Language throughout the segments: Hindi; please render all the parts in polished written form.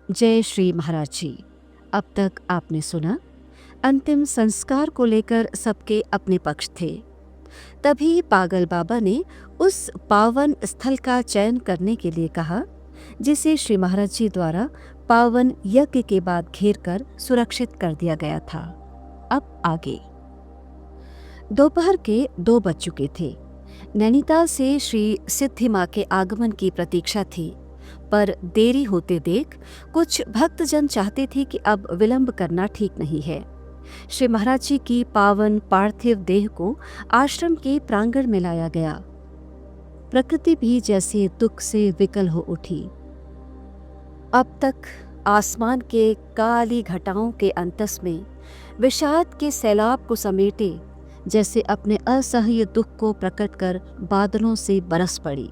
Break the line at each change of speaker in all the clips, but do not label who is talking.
जय श्री महाराज जी। अब तक आपने सुना, अंतिम संस्कार को लेकर सबके अपने पक्ष थे। तभी पागल बाबा ने उस पावन स्थल का चयन करने के लिए कहा जिसे श्री महाराज जी द्वारा पावन यज्ञ के बाद घेर कर सुरक्षित कर दिया गया था। अब आगे। दोपहर के 2 बज चुके थे। नैनीताल से श्री सिद्धि माँ के आगमन की प्रतीक्षा थी, पर देरी होते देख कुछ भक्तजन चाहते थे कि अब विलंब करना ठीक नहीं है। श्री महाराज जी की पावन पार्थिव देह को आश्रम के प्रांगण में लाया गया। प्रकृति भी जैसे दुख से विकल हो उठी। अब तक आसमान के काली घटाओं के अंतस में विषाद के सैलाब को समेटे जैसे अपने असह्य दुख को प्रकट कर बादलों से बरस पड़ी।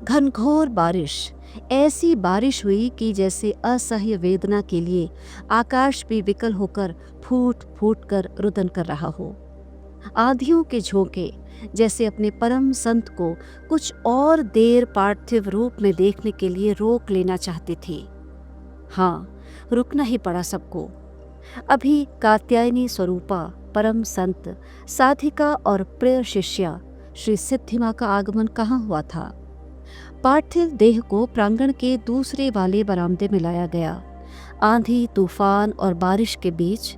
घनघोर बारिश, ऐसी बारिश हुई कि जैसे असह्य वेदना के लिए आकाश भी विकल होकर फूट फूट कर रुदन कर रहा हो। आंधियों के झोंके जैसे अपने परम संत को कुछ और देर पार्थिव रूप में देखने के लिए रोक लेना चाहते थे। हाँ, रुकना ही पड़ा सबको। अभी कात्यायनी स्वरूपा परम संत, साधिका और प्रिय शिष्या श्री सिद्धि माँ का आगमन कहाँ हुआ था। पार्थिव देह को प्रांगण के दूसरे वाले बरामदे में लाया गया। आंधी, तूफान और बारिश के बीच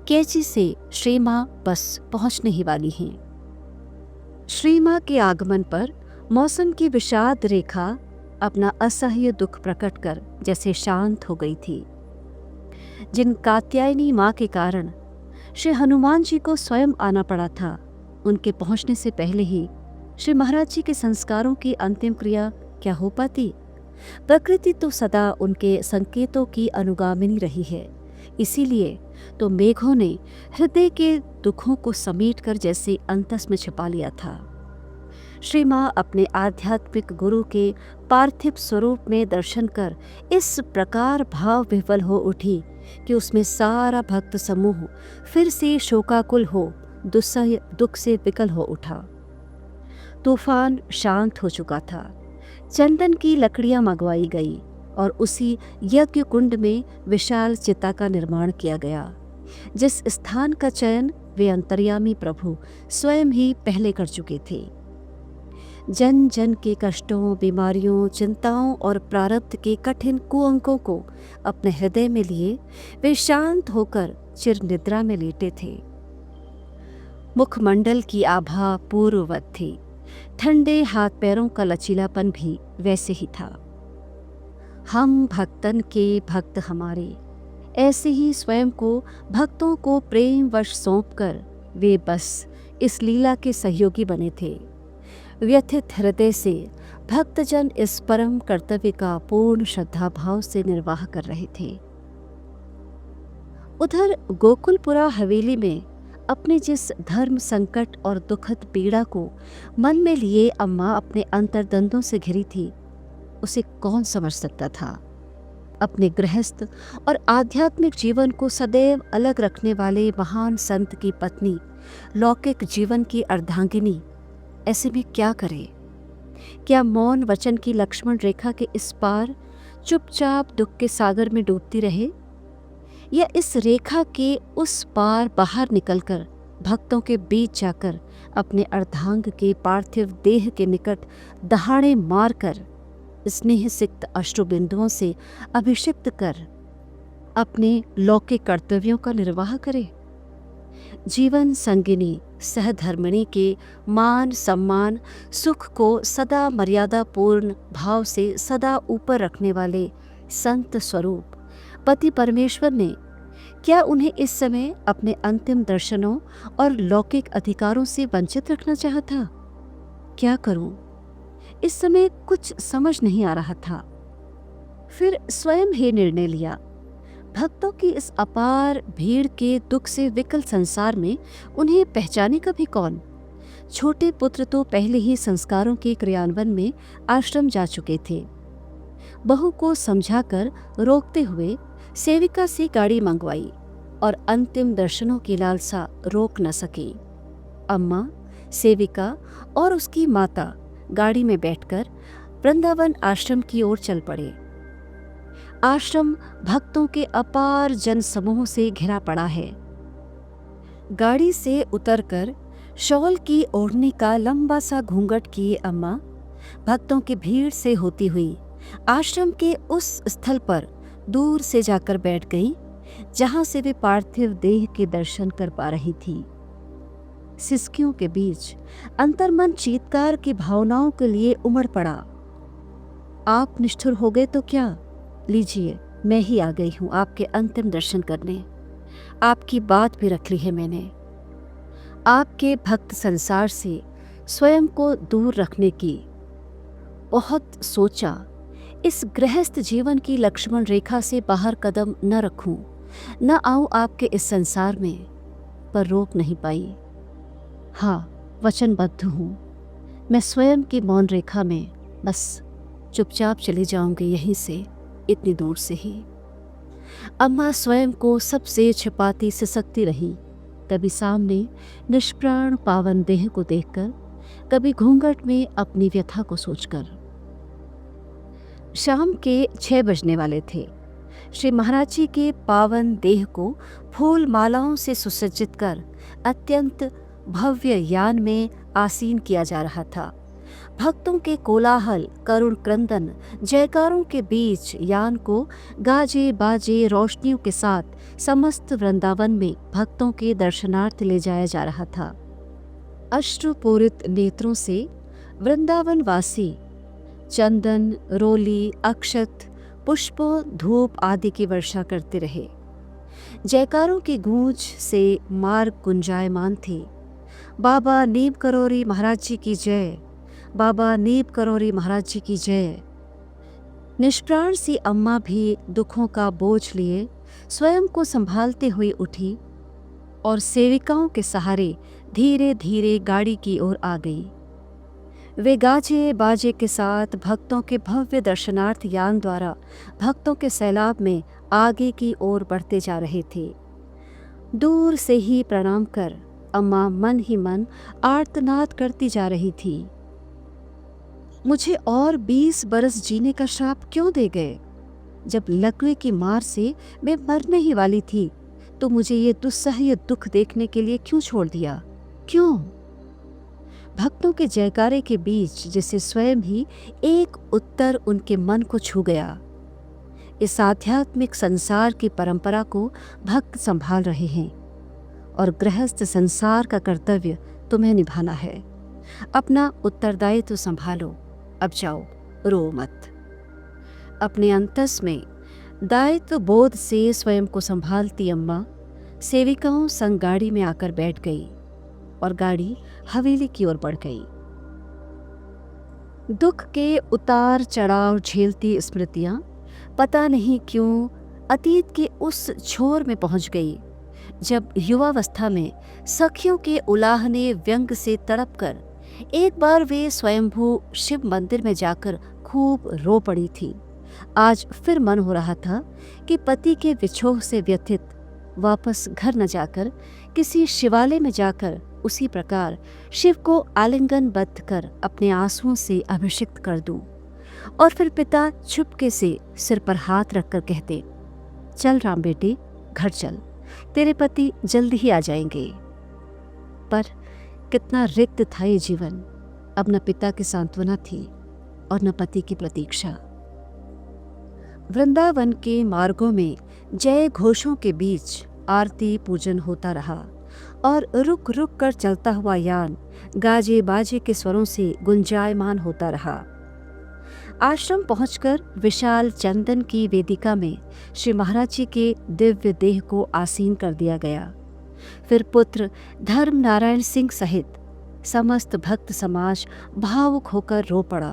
कैची से श्री माँ बस पहुंचने ही वाली हैं। श्री माँ के आगमन पर मौसम की विषाद रेखा अपना असह्य दुख प्रकट कर जैसे शांत हो गई थी। जिन कात्यायनी माँ के कारण श्री हनुमान जी को स्वयं आना पड़ा था, उनके पहुंचने से पहले ही श्री महाराज जी के संस्कारों की अंतिम क्रिया क्या हो पाती। प्रकृति तो सदा उनके संकेतों की अनुगामिनी रही है, इसीलिए तो मेघों ने हृदय के दुखों को समेटकर जैसे अंतस में छिपा लिया था। श्री माँ अपने आध्यात्मिक गुरु के पार्थिव स्वरूप में दर्शन कर इस प्रकार भाव विह्वल हो उठी कि उसमें सारा भक्त समूह फिर से शोकाकुल हो दुस्सह दुख से विकल हो उठा। तूफान शांत हो चुका था। चंदन की लकड़ियां मंगवाई गई और उसी यज्ञ कुंड में विशाल चिता का निर्माण किया गया, जिस स्थान का चयन वे अंतर्यामी प्रभु स्वयं ही पहले कर चुके थे। जन जन के कष्टों, बीमारियों, चिंताओं और प्रारब्ध के कठिन कुअंकों को अपने हृदय में लिए वे शांत होकर चिर निद्रा में लेटे थे। मुखमंडल की आभा पूर्ववत थी। ठंडे हाथ पैरों का लचीलापन भी वैसे ही था। हम भक्तन के भक्त हमारे, ऐसे ही स्वयं को भक्तों को प्रेम वश सौंपकर वे बस इस लीला के सहयोगी बने थे। व्यथित हृदय से भक्तजन इस परम कर्तव्य का पूर्ण श्रद्धा भाव से निर्वाह कर रहे थे। उधर गोकुलपुरा हवेली में अपने जिस धर्म संकट और दुखद पीड़ा को मन में लिए अम्मा अपने अंतर्द्वंद्वों से घिरी थी, उसे कौन समझ सकता था। अपने गृहस्थ और आध्यात्मिक जीवन को सदैव अलग रखने वाले महान संत की पत्नी, लौकिक जीवन की अर्धांगिनी, ऐसे में क्या करे। क्या मौन वचन की लक्ष्मण रेखा के इस पार चुपचाप दुख के सागर में डूबती रहे, या इस रेखा के उस पार बाहर निकलकर भक्तों के बीच जाकर अपने अर्धांग के पार्थिव देह के निकट दहाड़े मारकर स्नेह सिक्त अश्रुबिंदुओं से अभिषिक्त कर अपने लौकिक कर्तव्यों का निर्वाह करे। जीवन संगिनी सहधर्मिणी के मान सम्मान सुख को सदा मर्यादापूर्ण भाव से सदा ऊपर रखने वाले संत स्वरूप पति परमेश्वर ने क्या उन्हें इस समय अपने अंतिम दर्शनों और लौकिक अधिकारों से वंचित रखना चाहा था। क्या करूं, इस समय कुछ समझ नहीं आ रहा था। फिर स्वयं ही निर्णय लिया। भक्तों की इस अपार भीड़ के दुख से विकल संसार में उन्हें पहचानेगा भी कौन। छोटे पुत्र तो पहले ही संस्कारों के क्रियान्वयन में आश्रम जा चुके थे। बहू को समझाकर रोकते हुए सेविका से गाड़ी मंगवाई और अंतिम दर्शनों की लालसा रोक न सकी। अम्मा, सेविका और उसकी माता गाड़ी में बैठकर वृंदावन आश्रम की ओर चल पड़े। आश्रम भक्तों के अपार जन समूह से घिरा पड़ा है। गाड़ी से उतरकर शॉल की ओढ़नी का लंबा सा घूंघट किए अम्मा भक्तों की भीड़ से होती हुई आश्रम के उस स्थल पर दूर से जाकर बैठ गई जहां से वे पार्थिव देह के दर्शन कर पा रही थी। सिसकियों के बीच अंतर्मन चीत्कार की भावनाओं के लिए उमड़ पड़ा। आप निष्ठुर हो गए तो क्या? लीजिए, मैं ही आ गई हूं आपके अंतिम दर्शन करने। आपकी बात भी रख ली है मैंने। आपके भक्त संसार से स्वयं को दूर रखने की बहुत सोचा। इस गृहस्थ जीवन की लक्ष्मण रेखा से बाहर कदम न रखूं, न आऊं आपके इस संसार में, पर रोक नहीं पाई। हाँ, वचनबद्ध हूँ। मैं स्वयं की मौन रेखा में बस चुपचाप चली जाऊंगी यहीं से, इतनी दूर से ही। अम्मा स्वयं को सबसे छिपाती सिसकती रही, कभी सामने निष्प्राण पावन देह को देखकर, कभी घूंघट में अपनी व्यथा को सोचकर। शाम के 6 बजने वाले थे। श्री महाराज जी के पावन देह को फूल मालाओं से सुसज्जित कर अत्यंत भव्य यान में आसीन किया जा रहा था। भक्तों के कोलाहल, करुण क्रंदन, जयकारों के बीच यान को गाजे बाजे रोशनियों के साथ समस्त वृंदावन में भक्तों के दर्शनार्थ ले जाया जा रहा था। अश्रुपूरित नेत्रों से वृंदावन वासी चंदन, रोली, अक्षत, पुष्पों, धूप आदि की वर्षा करते रहे। जयकारों की गूंज से मार्ग गुंजायमान थे। बाबा नीम करोरी महाराज जी की जय, बाबा नीम करोरी महाराज जी की जय। निष्प्राण सी अम्मा भी दुखों का बोझ लिए स्वयं को संभालते हुए उठी और सेविकाओं के सहारे धीरे धीरे गाड़ी की ओर आ गई। वे गाजे बाजे के साथ भक्तों के भव्य दर्शनार्थ यान द्वारा भक्तों के सैलाब में आगे की ओर बढ़ते जा रहे थे। दूर से ही प्रणाम कर अम्मा मन ही मन आर्तनाद करती जा रही थी। मुझे और 20 बरस जीने का श्राप क्यों दे गए? जब लकवे की मार से मैं मरने ही वाली थी तो मुझे ये दुस्सह्य दुख देखने के लिए क्यों छोड़ दिया? क्यों? भक्तों के जयकारे के बीच जैसे स्वयं ही एक उत्तर उनके मन को छू गया। इस आध्यात्मिक संसार की परंपरा को भक्त संभाल रहे हैं और गृहस्थ संसार का कर्तव्य तुम्हें निभाना है। अपना उत्तरदायित्व संभालो, अब जाओ, रो मत। अपने अंतस में दायित्व बोध से स्वयं को संभालती अम्मा सेविकाओं संग गाड़ी में आकर बैठ गई और गाड़ी हवेली की ओर बढ़ गई। दुख के उतार चढ़ाव झेलती स्मृतियां पता नहीं क्यों अतीत के उस छोर में पहुंच गई जब युवावस्था में सखियों के उलाहने व्यंग से तड़प कर एक बार वे स्वयंभू शिव मंदिर में जाकर खूब रो पड़ी थी। आज फिर मन हो रहा था कि पति के विछोह से व्यथित वापस घर न जाकर किसी शिवालय में जाकर उसी प्रकार शिव को आलिंगनबद्ध कर अपने आंसुओं से अभिषिक्त कर दूं और फिर पिता चुपके से सिर पर हाथ रखकर कहते, चल राम बेटे, घर चल, तेरे पति जल्दी ही आ जाएंगे। पर कितना रिक्त था ये जीवन। अब न पिता की सांत्वना थी और न पति की प्रतीक्षा। वृंदावन के मार्गों में जय घोषों के बीच आरती पूजन होता रहा और रुक रुक कर चलता हुआ यान गाजे बाजे के स्वरों से गुंजायमान होता रहा। आश्रम पहुंचकर विशाल चंदन की वेदिका में श्री महाराज जी के दिव्य देह को आसीन कर दिया गया। फिर पुत्र धर्म नारायण सिंह सहित समस्त भक्त समाज भावुक होकर रो पड़ा।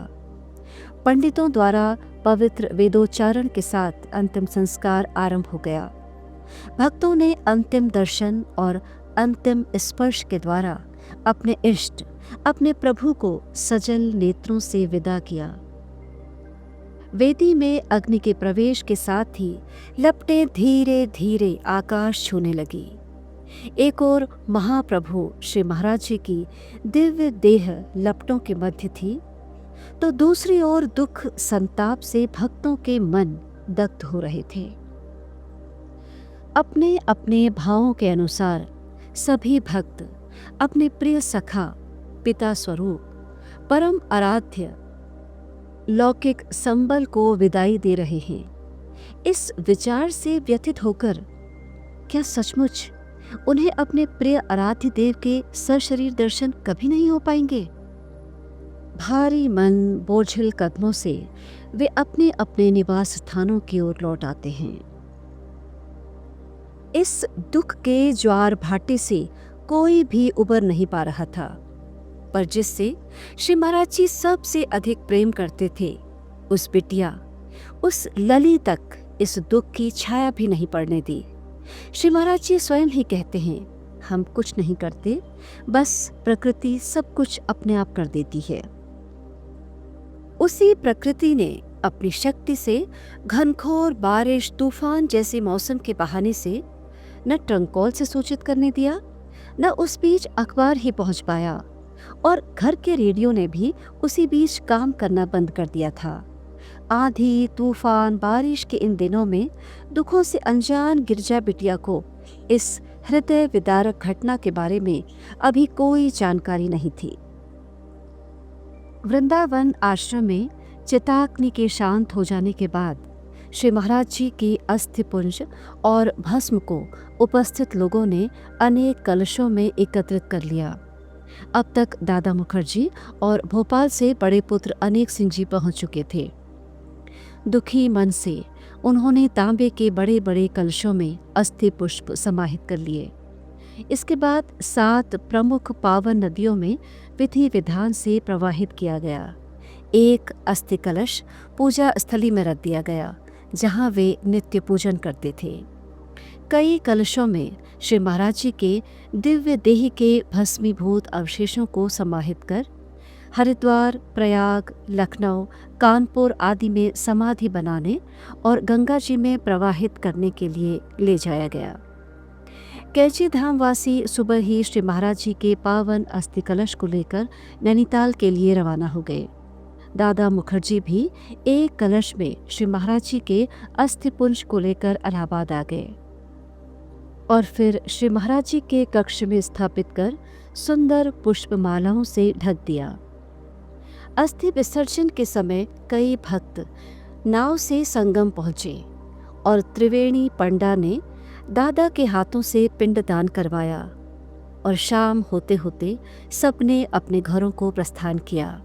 पंडितों द्वारा पवित्र वेदोच्चारण के साथ अंतिम संस्कार आरंभ हो गया। भक्तों ने अंतिम दर्शन और अंतिम स्पर्श के द्वारा अपने इष्ट, अपने प्रभु को सजल नेत्रों से विदा किया। वेदी में अग्नि के प्रवेश के साथ ही लपटें धीरे धीरे आकाश छूने लगी। एक ओर महाप्रभु श्री महाराज जी की दिव्य देह लपटों के मध्य थी, तो दूसरी ओर दुख संताप से भक्तों के मन दग्ध हो रहे थे। अपने अपने भावों के अनुसार सभी भक्त अपने प्रिय सखा, पिता स्वरूप, परम आराध्य लौकिक संबल को विदाई दे रहे हैं। इस विचार से व्यथित होकर क्या सचमुच उन्हें अपने प्रिय आराध्य देव के सशरीर दर्शन कभी नहीं हो पाएंगे? भारी मन, बोझिल कदमों से वे अपने अपने निवास स्थानों की ओर लौट आते हैं। इस दुख के ज्वार भाटे से कोई भी उबर नहीं पा रहा था, पर जिससे श्री महाराज जी सबसे अधिक प्रेम करते थे, उस बिटिया, उस लली तक इस दुख की छाया भी नहीं पड़ने दी। श्री महाराज जी स्वयं ही कहते हैं, हम कुछ नहीं करते, बस प्रकृति सब कुछ अपने आप कर देती है। उसी प्रकृति ने अपनी शक्ति से घनघोर बारिश, तूफान जैसे मौसम के बहाने से न ट्रंकॉल से सूचित करने दिया, न उस बीच अखबार ही पहुंच पाया, और घर के रेडियो ने भी उसी बीच काम करना बंद कर दिया था। आंधी, तूफान, बारिश के इन दिनों में दुखों से अनजान गिरजा बिटिया को इस हृदय विदारक घटना के बारे में अभी कोई जानकारी नहीं थी। वृंदावन आश्रम में चिताग्नि के शांत हो जाने के बाद श्री महाराज जी की अस्थि पुंज और भस्म को उपस्थित लोगों ने अनेक कलशों में एकत्रित कर लिया। अब तक दादा मुखर्जी और भोपाल से बड़े पुत्र अनेक सिंह जी पहुंच चुके थे। दुखी मन से उन्होंने तांबे के बड़े बड़े कलशों में अस्थि पुष्प समाहित कर लिए। इसके बाद 7 प्रमुख पावन नदियों में विधि विधान से प्रवाहित किया गया। एक अस्थि कलश पूजा स्थली में रख दिया गया, जहां वे नित्य पूजन करते थे। कई कलशों में श्री महाराज जी के दिव्य देह के भस्मीभूत अवशेषों को समाहित कर हरिद्वार, प्रयाग, लखनऊ, कानपुर आदि में समाधि बनाने और गंगा जी में प्रवाहित करने के लिए ले जाया गया। कैची धामवासी सुबह ही श्री महाराज जी के पावन अस्थि कलश को लेकर नैनीताल के लिए रवाना हो गए। दादा मुखर्जी भी एक कलश में श्री महाराज जी के अस्थि पुंज को लेकर इलाहाबाद आ गए और फिर श्री महाराज जी के कक्ष में स्थापित कर सुंदर पुष्पमालाओं से ढक दिया। अस्थि विसर्जन के समय कई भक्त नाव से संगम पहुंचे और त्रिवेणी पंडा ने दादा के हाथों से पिंडदान करवाया और शाम होते होते सबने अपने घरों को प्रस्थान किया।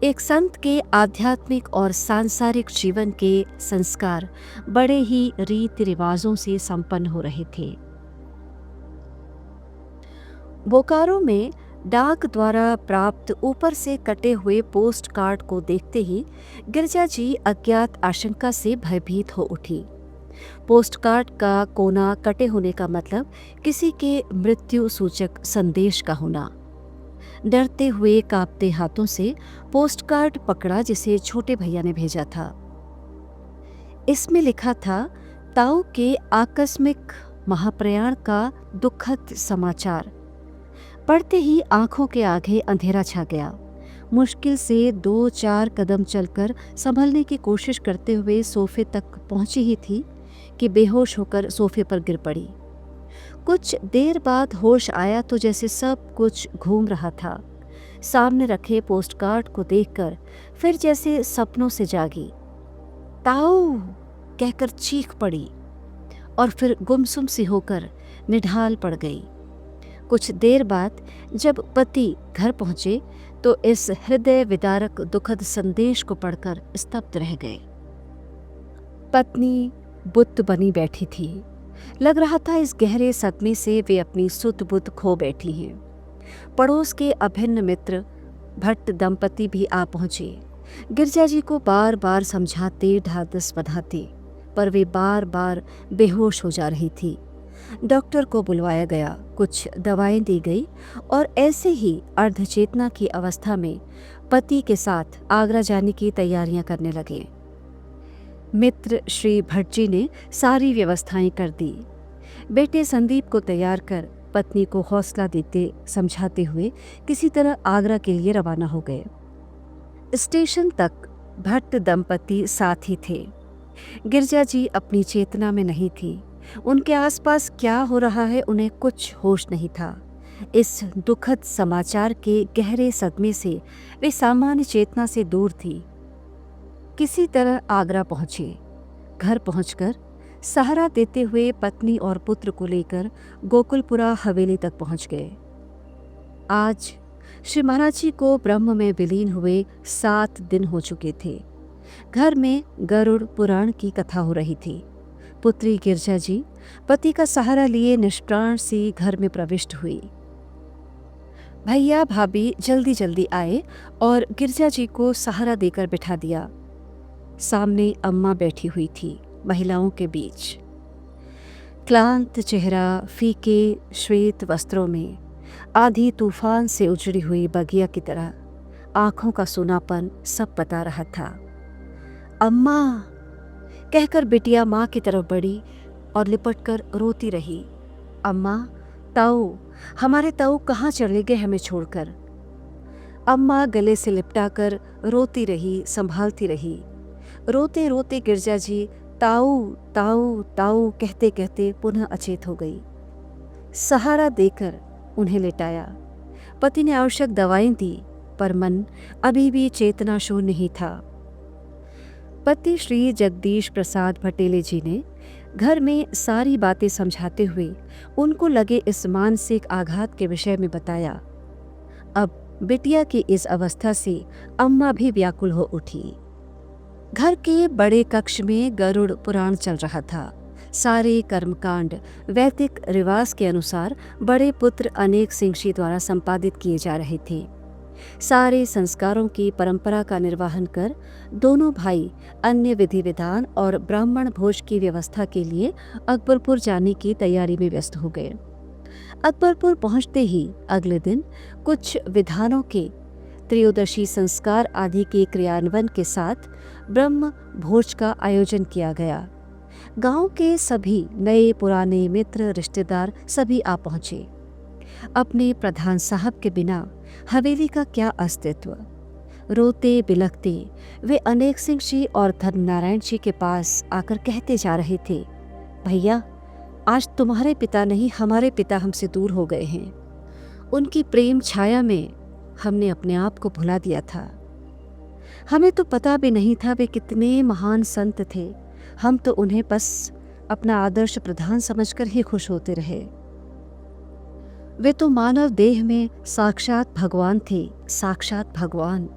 एक संत के आध्यात्मिक और सांसारिक जीवन के संस्कार बड़े ही रीति रिवाजों से संपन्न हो रहे थे। बोकारो में डाक द्वारा प्राप्त ऊपर से कटे हुए पोस्ट कार्ड को देखते ही गिरजा जी अज्ञात आशंका से भयभीत हो उठी। पोस्ट कार्ड का कोना कटे होने का मतलब किसी के मृत्यु सूचक संदेश का होना। डरते हुए कांपते हाथों से पोस्ट कार्ड पकड़ा जिसे छोटे भैया ने भेजा था। इसमें लिखा था, ताऊ के आकस्मिक महाप्रयाण का दुखद समाचार। पढ़ते ही आंखों के आगे अंधेरा छा गया। मुश्किल से 2-4 कदम चलकर संभलने की कोशिश करते हुए सोफे तक पहुंची ही थी कि बेहोश होकर सोफे पर गिर पड़ी। कुछ देर बाद होश आया तो जैसे सब कुछ घूम रहा था। सामने रखे पोस्ट कार्ड को देखकर फिर जैसे सपनों से जागी। ताऊ कहकर चीख पड़ी और फिर गुमसुम सी होकर निढाल पड़ गई। कुछ देर बाद जब पति घर पहुंचे तो इस हृदय विदारक दुखद संदेश को पढ़कर स्तब्ध रह गए। पत्नी बुत्त बनी बैठी थी। लग रहा था इस गहरे सदमे से वे अपनी सुध बुद्ध खो बैठी हैं। पड़ोस के अभिन्न मित्र भट्ट दंपति भी आ पहुंचे। गिरजा जी को बार बार समझाते, ढाढ़स बंधाते, पर वे बार बार बेहोश हो जा रही थी। डॉक्टर को बुलवाया गया, कुछ दवाएं दी गई और ऐसे ही अर्धचेतना की अवस्था में पति के साथ आगरा जाने की तैयारियां करने लगे। मित्र श्री भट्ट जी ने सारी व्यवस्थाएं कर दी। बेटे संदीप को तैयार कर पत्नी को हौसला देते समझाते हुए किसी तरह आगरा के लिए रवाना हो गए। स्टेशन तक भट्ट दंपति साथ ही थे। गिरजा जी अपनी चेतना में नहीं थी। उनके आसपास क्या हो रहा है उन्हें कुछ होश नहीं था। इस दुखद समाचार के गहरे सदमे से वे सामान्य चेतना से दूर थी। किसी तरह आगरा पहुंचे। घर पहुंचकर सहारा देते हुए पत्नी और पुत्र को लेकर गोकुलपुरा हवेली तक पहुंच गए। आज श्री महाराज जी को ब्रह्म में विलीन हुए 7 दिन हो चुके थे। घर में गरुड़ पुराण की कथा हो रही थी। पुत्री गिरजा जी पति का सहारा लिए निष्प्राण सी घर में प्रविष्ट हुई। भैया भाभी जल्दी जल्दी आए और गिरजा जी को सहारा देकर बिठा दिया। सामने अम्मा बैठी हुई थी, महिलाओं के बीच। क्लांत चेहरा, फीके श्वेत वस्त्रों में, आधी तूफान से उजड़ी हुई बगिया की तरह, आंखों का सूनापन सब बता रहा था। अम्मा कहकर बिटिया माँ की तरफ बढ़ी और लिपटकर रोती रही। अम्मा, ताऊ, हमारे ताऊ कहाँ चले गए हमें छोड़कर? अम्मा गले से लिपटाकर रोती रही, संभालती रही। रोते रोते गिरजा जी ताऊ ताऊ ताऊ कहते कहते पुनः अचेत हो गई। सहारा देकर उन्हें लिटाया। पति ने आवश्यक दवाएं दी, पर मन अभी भी चेतना शून्य ही था। पति श्री जगदीश प्रसाद भटेले जी ने घर में सारी बातें समझाते हुए उनको लगे इस मानसिक आघात के विषय में बताया। अब बिटिया की इस अवस्था से अम्मा भी व्याकुल हो उठी। घर के बड़े कक्ष में गरुड़ पुराण चल रहा था। सारे कर्मकांड वैदिक रिवाज के अनुसार बड़े पुत्र अनेक सिंह जी द्वारा संपादित किए जा रहे थे। सारे संस्कारों की परंपरा का निर्वहन कर दोनों भाई अन्य विधि विधान और ब्राह्मण भोज की व्यवस्था के लिए अकबरपुर जाने की तैयारी में व्यस्त हो गए। अकबरपुर पहुंचते ही अगले दिन कुछ विधानों के त्रयोदशी संस्कार आदि के क्रियान्वयन के साथ ब्रह्म भोज का आयोजन किया गया। गांव के सभी नए पुराने मित्र रिश्तेदार सभी आ पहुंचे। अपने प्रधान साहब के बिना हवेली का क्या अस्तित्व। रोते बिलखते वे अनेक सिंह जी और धर्मनारायण जी के पास आकर कहते जा रहे थे, भैया आज तुम्हारे पिता नहीं हमारे पिता हमसे दूर हो गए हैं। उनकी प्रेम छाया में हमने अपने आप को भुला दिया था। हमें तो पता भी नहीं था वे कितने महान संत थे। हम तो उन्हें बस अपना आदर्श प्रधान समझकर ही खुश होते रहे। वे तो मानव देह में साक्षात भगवान थे, साक्षात भगवान।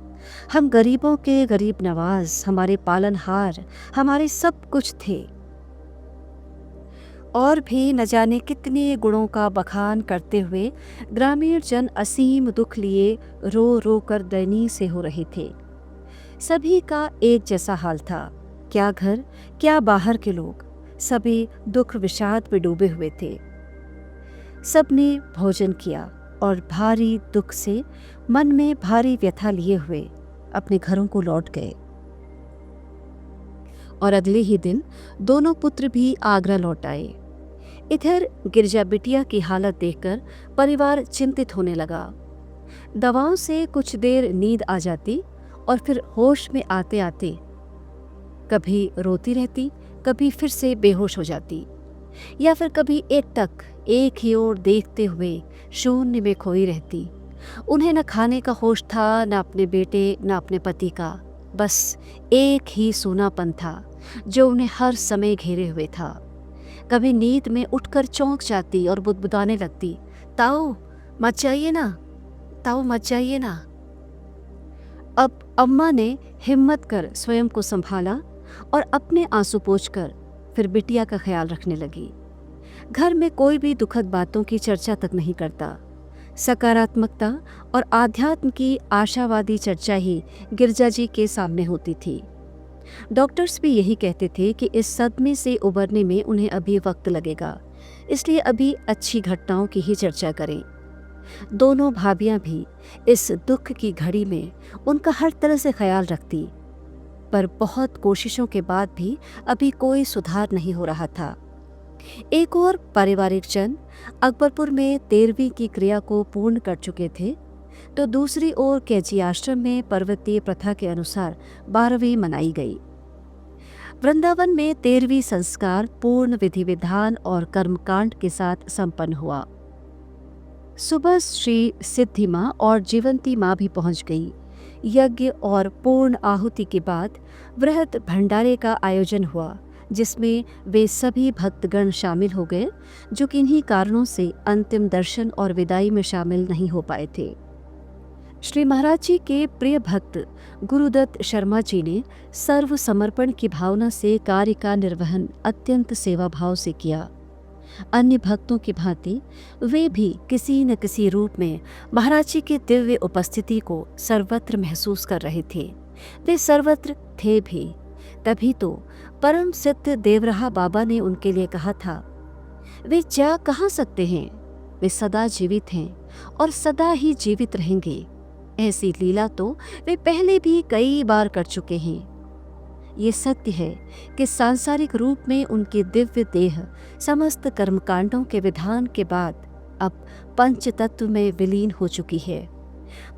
हम गरीबों के गरीब नवाज, हमारे पालनहार, हमारे सब कुछ थे। और भी न जाने कितने गुणों का बखान करते हुए ग्रामीण जन असीम दुख लिए रो रो कर दयनीय से हो रहे थे। सभी का एक जैसा हाल था। क्या घर क्या बाहर के लोग, सभी दुख विषाद में डूबे हुए थे। सबने भोजन किया और भारी दुख से मन में भारी व्यथा लिए हुए अपने घरों को लौट गए। और अगले ही दिन दोनों पुत्र भी आगरा लौट आए। इधर गिरजा बिटिया की हालत देखकर परिवार चिंतित होने लगा। दवाओं से कुछ देर नींद आ जाती और फिर होश में आते आते कभी रोती रहती, कभी फिर से बेहोश हो जाती, या फिर कभी एकटक एक ही ओर देखते हुए शून्य में खोई रहती। उन्हें न खाने का होश था, न अपने बेटे, न अपने पति का। बस एक ही सूनापन था जो उन्हें हर समय घेरे हुए था। कभी नींद में उठकर चौंक जाती और बुदबुदाने लगती, ताऊ मत जाइए ना, ताऊ मत जाइए ना। अब अम्मा ने हिम्मत कर स्वयं को संभाला और अपने आंसू पोंछकर फिर बिटिया का ख्याल रखने लगी। घर में कोई भी दुखद बातों की चर्चा तक नहीं करता। सकारात्मकता और आध्यात्म की आशावादी चर्चा ही गिरजा जी के सामने होती थी। डॉक्टर्स भी यही कहते थे कि इस सदमे से उबरने में उन्हें अभी वक्त लगेगा, इसलिए अभी अच्छी घटनाओं की ही चर्चा करें। दोनों भाभियां भी इस दुख की घड़ी में उनका हर तरह से ख्याल रखती, पर बहुत कोशिशों के बाद भी अभी कोई सुधार नहीं हो रहा था। एक और पारिवारिक जन अकबरपुर में 13वीं की क्रिया को पूर्ण कर चुके थे, तो दूसरी ओर कैची आश्रम में पर्वतीय प्रथा के अनुसार 12वीं मनाई गई। वृंदावन में 13वीं संस्कार पूर्ण विधि विधान और कर्मकांड के साथ संपन्न हुआ। सुबह श्री सिद्धि माँ और जीवंती माँ भी पहुंच गई। यज्ञ और पूर्ण आहुति के बाद वृहद भंडारे का आयोजन हुआ, जिसमें वे सभी भक्तगण शामिल हो गए जो किन्हीं कारणों से अंतिम दर्शन और विदाई में शामिल नहीं हो पाए थे। श्री महाराज जी के प्रिय भक्त गुरुदत्त शर्मा जी ने सर्व समर्पण की भावना से कार्य का निर्वहन अत्यंत सेवा भाव से किया। अन्य भक्तों की भांति वे भी किसी न किसी रूप में महाराज जी की दिव्य उपस्थिति को सर्वत्र महसूस कर रहे थे। वे सर्वत्र थे भी। तभी तो परम सिद्ध देवराहा बाबा ने उनके लिए कहा था, वे जा कहाँ सकते हैं, वे सदा जीवित हैं और सदा ही जीवित रहेंगे। ऐसी लीला तो वे पहले भी कई बार कर चुके हैं। ये सत्य है कि सांसारिक रूप में उनकी दिव्य देह समस्त कर्मकांडों के विधान के बाद अब पंच तत्व में विलीन हो चुकी है,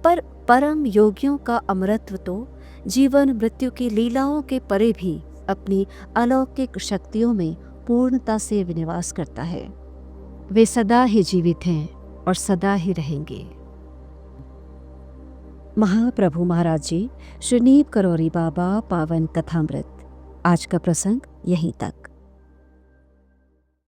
पर परम योगियों का अमरत्व तो जीवन मृत्यु की लीलाओं के परे भी अपनी अलौकिक शक्तियों में पूर्णता से विनिवास करता है। वे सदा ही जीवित हैं और सदा ही रहेंगे। महाप्रभु महाराज जी, श्री नीब करौरी बाबा पावन कथामृत। आज का प्रसंग यहीं तक।